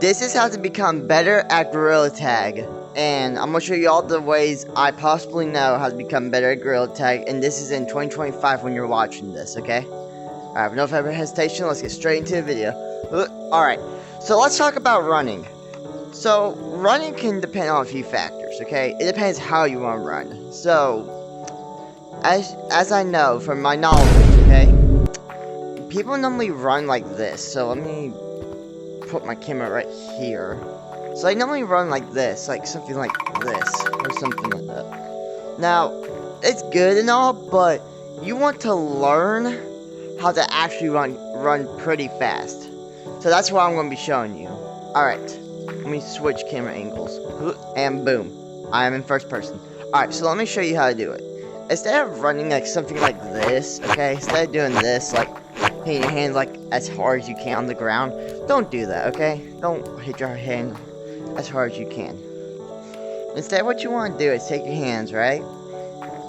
This is how to become better at Gorilla Tag. And I'm going to show you all the ways I possibly know how to become better at Gorilla Tag. And this is in 2025 when you're watching this, okay? Alright, with no further hesitation, let's get straight into the video. Alright, so let's talk about running. So, running can depend on a few factors, okay? It depends how you want to run. So, as I know from my knowledge, okay? People normally run like this. So, let me put my camera right here. So I normally run like this, like something like this, or something like that. Now, it's good and all, but you want to learn how to actually run pretty fast. So that's what I'm going to be showing you. Alright, let me switch camera angles. And boom, I am in first person. Alright, so let me show you how to do it. Instead of running like something like this, okay, instead of doing this, like hitting your hand like as hard as you can on the ground, don't do that, okay? Don't hit your hand as hard as you can. Instead, what you want to do is take your hands, right?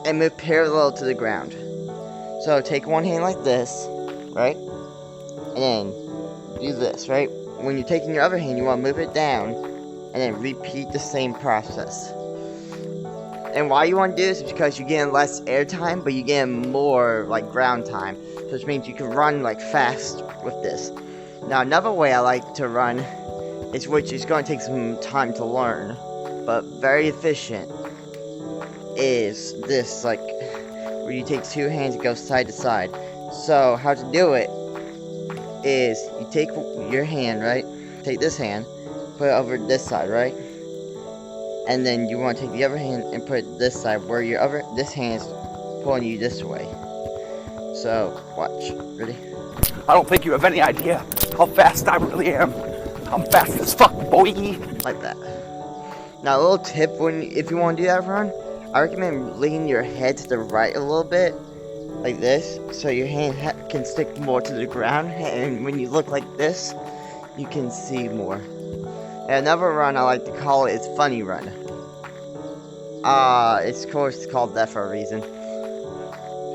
And move parallel to the ground. So take one hand like this, right? And then do this, right? When you're taking your other hand, you want to move it down and then repeat the same process. And why you want to do this is because you're getting less air time, but you're getting more like ground time. So which means you can run like fast with this. Now another way I like to run is, which is going to take some time to learn, but very efficient, is this, like, where you take two hands and go side to side. So how to do it is you take your hand, right? Take this hand, put it over this side, right? And then you want to take the other hand and put it this side, where this hand is pulling you this way. So watch. Ready? I don't think you have any idea how fast I really am. I'm fast as fuck, boy. Like that. Now, a little tip if you want to do that run, I recommend leaning your head to the right a little bit, like this, so your hand can stick more to the ground, and when you look like this, you can see more. And another run I like to call it is funny run. It's of course called that for a reason.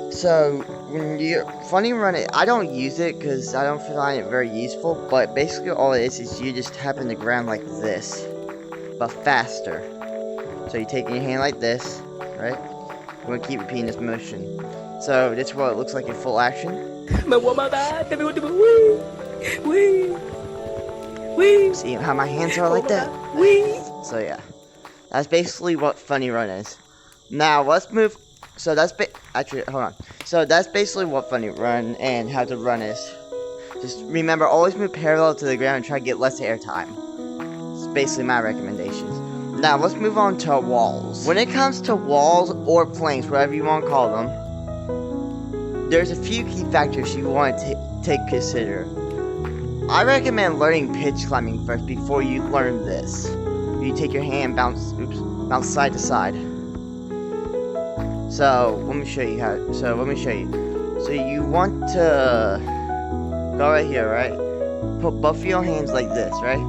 So, when you funny run it, I don't use it because I don't find it very useful, but basically all it is you just tap in the ground like this, but faster. So you take your hand like this, right? You want to keep repeating this motion. So this is what it looks like in full action. See how my hands are like that? So yeah, that's basically what funny run is. Now let's move. So that's actually, hold on. So that's basically what funny run and how to run is. Just remember, always move parallel to the ground and try to get less air time. It's basically my recommendations. Now let's move on to walls. When it comes to walls or planks, whatever you want to call them, there's a few key factors you want to consider. I recommend learning pitch climbing first before you learn this. You take your hand, bounce side to side. So let me show you how. So you want to go right here, right? Put both of your hands like this, right?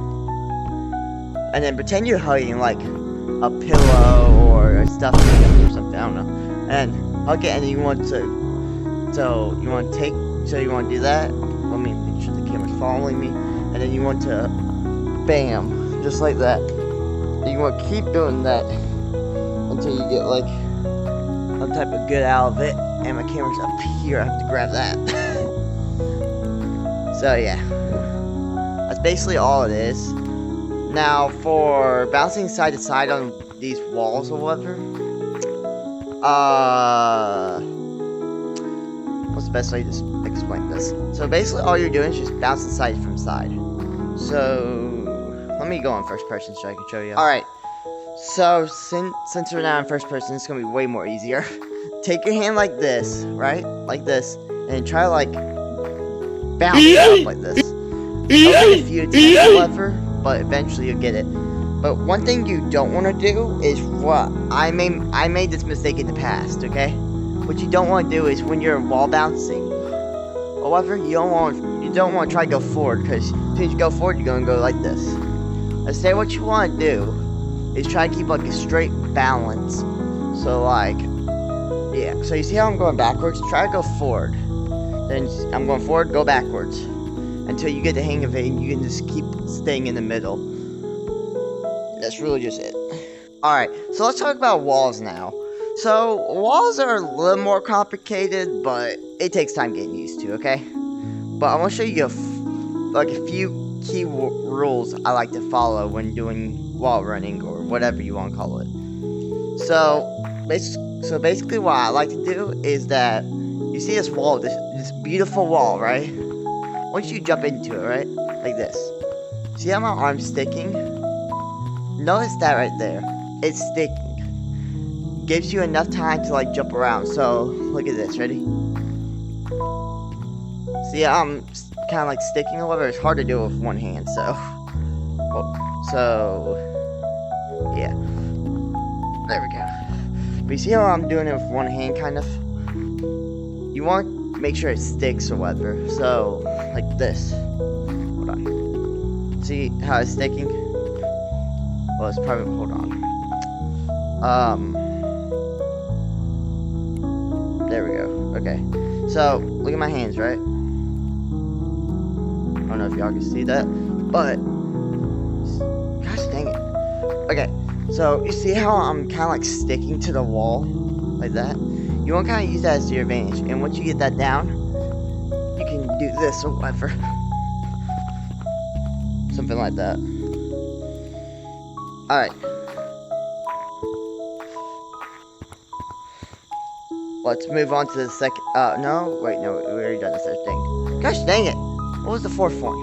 And then pretend you're hugging like a pillow or a stuffed animal or something. I don't know. And hug it, and then you want to. So you want to do that. Let me make sure the camera's following me. And then you want to, bam, just like that. And you want to keep doing that until you get like some type of good out of it, and my camera's up here, I have to grab that. So yeah, that's basically all it is. Now for bouncing side to side on these walls or whatever, what's the best way to explain this? So basically all you're doing is just bouncing side from side. So let me go on first person so I can show you. Alright. So, since we're now in first person, it's going to be way more easier. Take your hand like this, right? Like this. And try to, like, bounce it up like this. It'll take a few attempts, however, but eventually you'll get it. But one thing you don't want to do is what I made this mistake in the past, okay? What you don't want to do is when you're wall bouncing, however, you don't want to try to go forward, because as soon as you go forward, you're going to go like this. Instead, what you want to do is try to keep like a straight balance. So like, yeah, so you see how I'm going backwards? Try to go forward. Then I'm going forward, go backwards. Until you get the hang of it, and you can just keep staying in the middle. That's really just it. Alright, so let's talk about walls now. So, walls are a little more complicated, but it takes time getting used to, okay? But I'm going to show you a few key rules I like to follow when doing wall running, or whatever you want to call it. So basically what I like to do is that, you see this wall, this beautiful wall, right? Once you jump into it, right? Like this. See how my arm's sticking? Notice that right there. It's sticking. Gives you enough time to like jump around. So, look at this, ready? See, I'm kind of like sticking, however, it's hard to do with one hand, so... yeah. There we go. But you see how I'm doing it with one hand, kind of? You want to make sure it sticks or whatever. So, like this. Hold on. See how it's sticking? Well, it's probably... hold on. There we go. Okay. So, look at my hands, right? I don't know if y'all can see that, but... gosh dang it. Okay. So, you see how I'm kind of like sticking to the wall? Like that? You want to kind of use that as your advantage. And once you get that down, you can do this or whatever. Something like that. Alright. Let's move on to the second. No. Wait, no. We already done the third thing. Gosh dang it. What was the fourth one?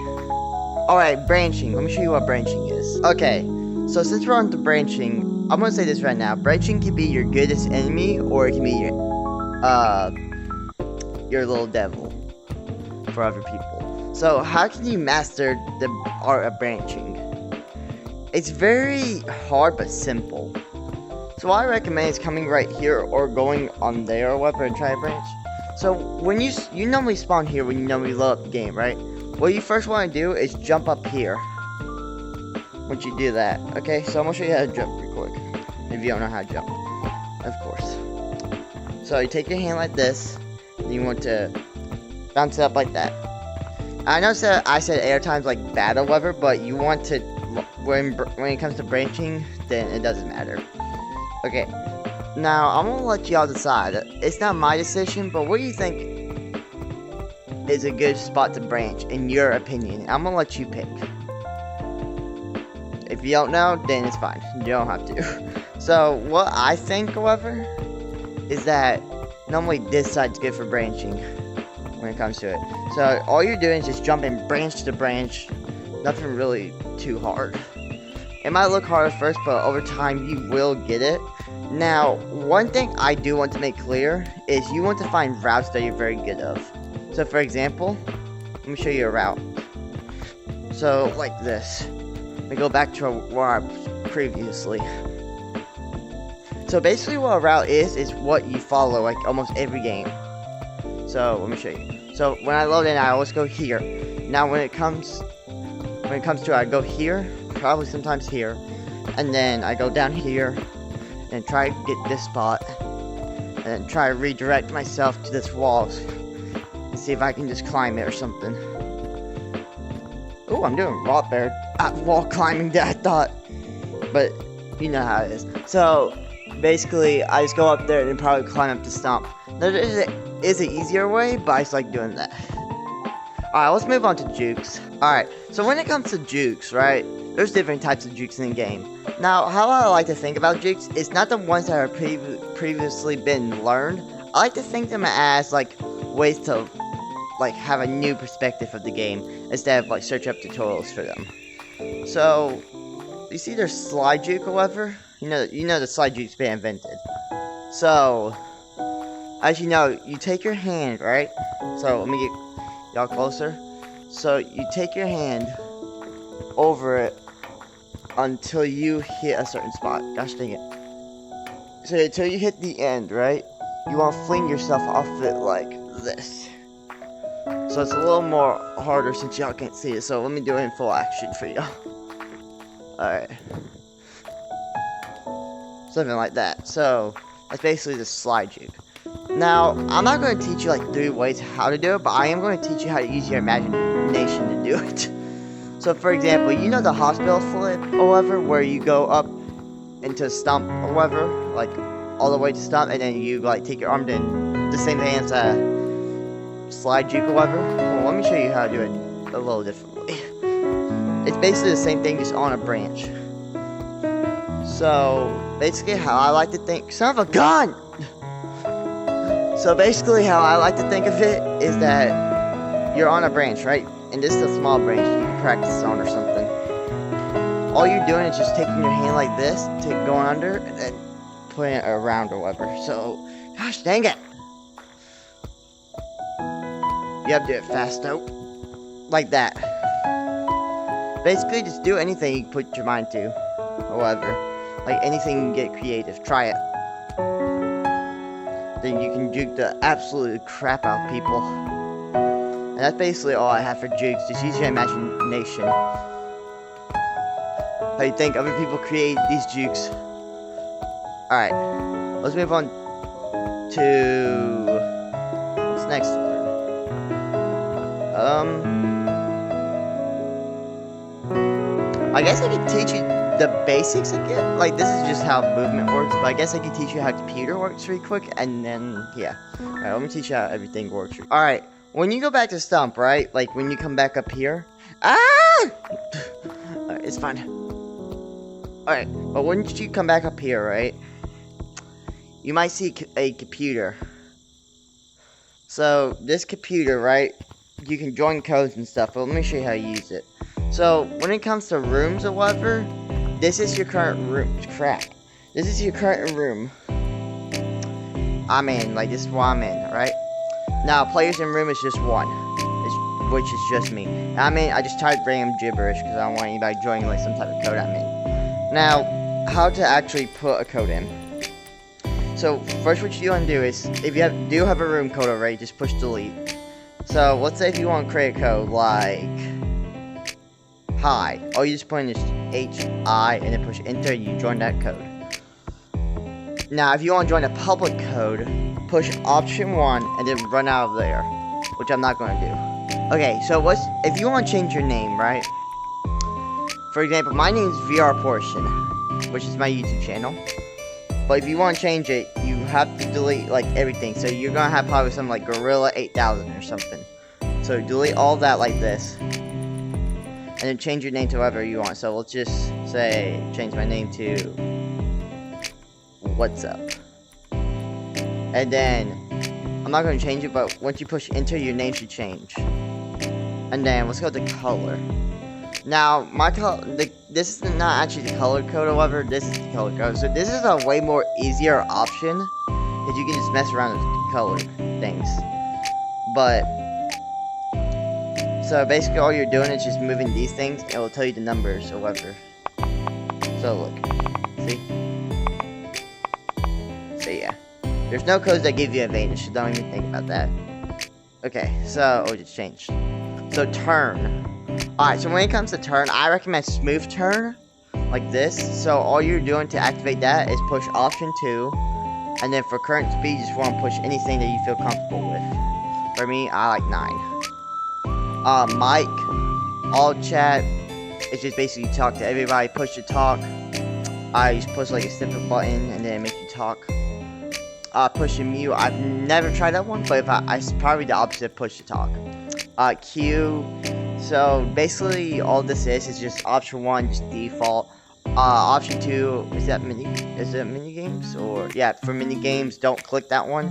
Alright, branching. Let me show you what branching is. Okay. So since we're on to branching, I'm gonna say this right now. Branching can be your greatest enemy, or it can be your little devil for other people. So how can you master the art of branching? It's very hard but simple. So what I recommend is coming right here or going on there or whatever and try to branch. So when you normally spawn here when you normally load up the game, right? What you first want to do is jump up here. Once you do that, okay? So I'm gonna show you how to jump real quick. If you don't know how to jump, of course. So you take your hand like this, and you want to bounce it up like that. I know I said air times like bad or whatever, but you want to, when it comes to branching, then it doesn't matter. Okay, now I'm gonna let y'all decide. It's not my decision, but what do you think is a good spot to branch in your opinion? I'm gonna let you pick. If you don't know, then it's fine. You don't have to. So, what I think, however, is that normally this side's good for branching when it comes to it. So, all you're doing is just jumping branch to branch. Nothing really too hard. It might look hard at first, but over time you will get it. Now, one thing I do want to make clear is you want to find routes that you're very good of. So, for example, let me show you a route. So, like this. Let me go back to where I was previously. So basically what a route is what you follow like almost every game. So let me show you. So when I load in, I always go here. Now when it comes to it, I go here, probably sometimes here, and then I go down here and try to get this spot, and then try to redirect myself to this wall and see if I can just climb it or something. Oh, I'm doing a lot better at wall climbing than I thought. But, you know how it is. So, basically, I just go up there and then probably climb up the stump. There is an easier way, but I just like doing that. Alright, let's move on to jukes. Alright, so when it comes to jukes, right, there's different types of jukes in the game. Now, how I like to think about jukes is not the ones that are previously been learned. I like to think them as, like, ways to like have a new perspective of the game instead of like search up tutorials for them. So you see there's slide juke, however, you know the slide juke's been invented. So as you know, you take your hand, right? So let me get y'all closer. So you take your hand over it until you hit a certain spot. Gosh dang it. So until you hit the end, right? You want to fling yourself off of it like this. So it's a little more harder since y'all can't see it. So let me do it in full action for y'all. Alright. Something like that. So that's basically the slide juke. Now, I'm not going to teach you like 3 ways how to do it, but I am going to teach you how to use your imagination to do it. So for example, you know the hospital flip or whatever, where you go up into stump or whatever, like all the way to stump, and then you like take your arm, then the same thing as a slide juke or whatever. Well, let me show you how to do it a little differently. It's basically the same thing, just on a branch. So basically how I like to think, son of a gun! So basically how I like to think of it is that you're on a branch, right? And this is a small branch you can practice on or something. All you're doing is just taking your hand like this, going under, and then putting it around or whatever. So, gosh dang it! You have to do it fast though. Like that. Basically, just do anything you put your mind to. Or whatever. Like anything, get creative. Try it. Then you can juke the absolute crap out of people. And that's basically all I have for jukes. Just use your imagination. How you think other people create these jukes? Alright. Let's move on to what's next one? I guess I could teach you the basics again. Like, this is just how movement works, but I guess I could teach you how computer works really quick, and then, yeah. Alright, let me teach you how everything works. Alright, when you go back to stump, right? Like, when you come back up here. Ah! Alright, it's fine. Alright, but once you come back up here, right? You might see a computer. So, this computer, right? You can join codes and stuff, but let me show you how to use it. So, when it comes to rooms or whatever, this is your current room. Crap. This is your current room. I'm in. Like, this is what I'm in, right? Now, players in room is just one. Which is just me. I just typed random gibberish because I don't want anybody joining, like, some type of code I'm in. Now, how to actually put a code in. So, first what you want to do is, if you do have a room code already, just push delete. So, let's say if you want to create a code, like hi. All you just put in is HI and then push enter and you join that code. Now, if you want to join a public code, push option 1 and then run out of there, which I'm not going to do. Okay, so if you want to change your name, right? For example, my name is VR Portion, which is my YouTube channel. But if you want to change it, you have to delete like everything. So you're going to have probably something like Gorilla 8000 or something. So delete all that like this. And then change your name to whatever you want. So let's just say, change my name to What's Up. And then, I'm not going to change it, but once you push enter, your name should change. And then, let's go to color. Now, my color, this is not actually the color code, however, this is the color code. So this is a way more easier option, because you can just mess around with color things. But, so basically all you're doing is just moving these things, and it will tell you the numbers or whatever. So look, see? So yeah, there's no codes that give you advantage, so don't even think about that. Okay, so, oh, it just changed. So turn. Alright, so when it comes to turn, I recommend smooth turn, like this. So all you're doing to activate that is push option 2, and then for current speed, you just want to push anything that you feel comfortable with. For me, I like 9. Mic, all chat, it's just basically talk to everybody, push to talk. I just push like a snippet button, and then make you talk. Push and mute, I've never tried that one, but it's probably the opposite of push to talk. Q. So basically, all this is just option 1, just default. Option 2 is it mini games or yeah, for mini games, don't click that one.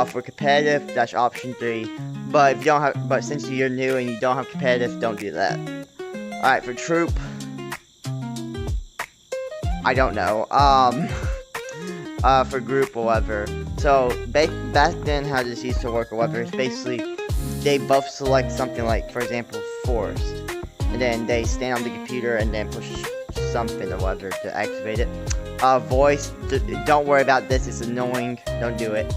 For competitive, that's option 3. But if you don't have, but since you're new and you don't have competitive, don't do that. All right, for troop, I don't know. For group or whatever. So back then, how this used to work or whatever is basically they both select something like, for example, forest, and then they stand on the computer and then push something or whatever to activate it. Voice, don't worry about this, it's annoying, don't do it.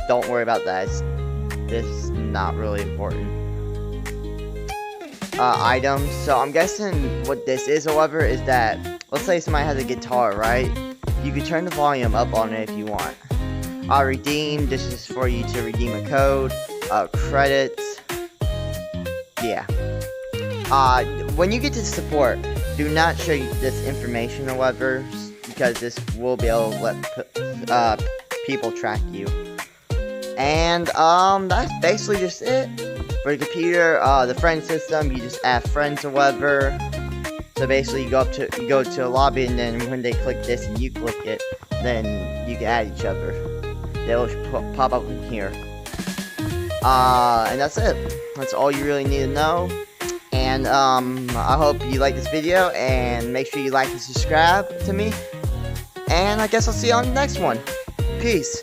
Don't worry about that, this is not really important. Items, so I'm guessing what this is, however, is that, let's say somebody has a guitar, right? You can turn the volume up on it if you want. Redeem, this is for you to redeem a code. Credits, yeah. When you get to support, do not show this information or whatever, because this will be able to let people track you. And that's basically just it. For the computer, the friend system, you just add friends or whatever. So basically, you go to a lobby, and then when they click this and you click it, then you can add each other. They'll pop up in here. And that's it. That's all you really need to know. And I hope you like this video, and make sure you like and subscribe to me. And I guess I'll see you on the next one. Peace.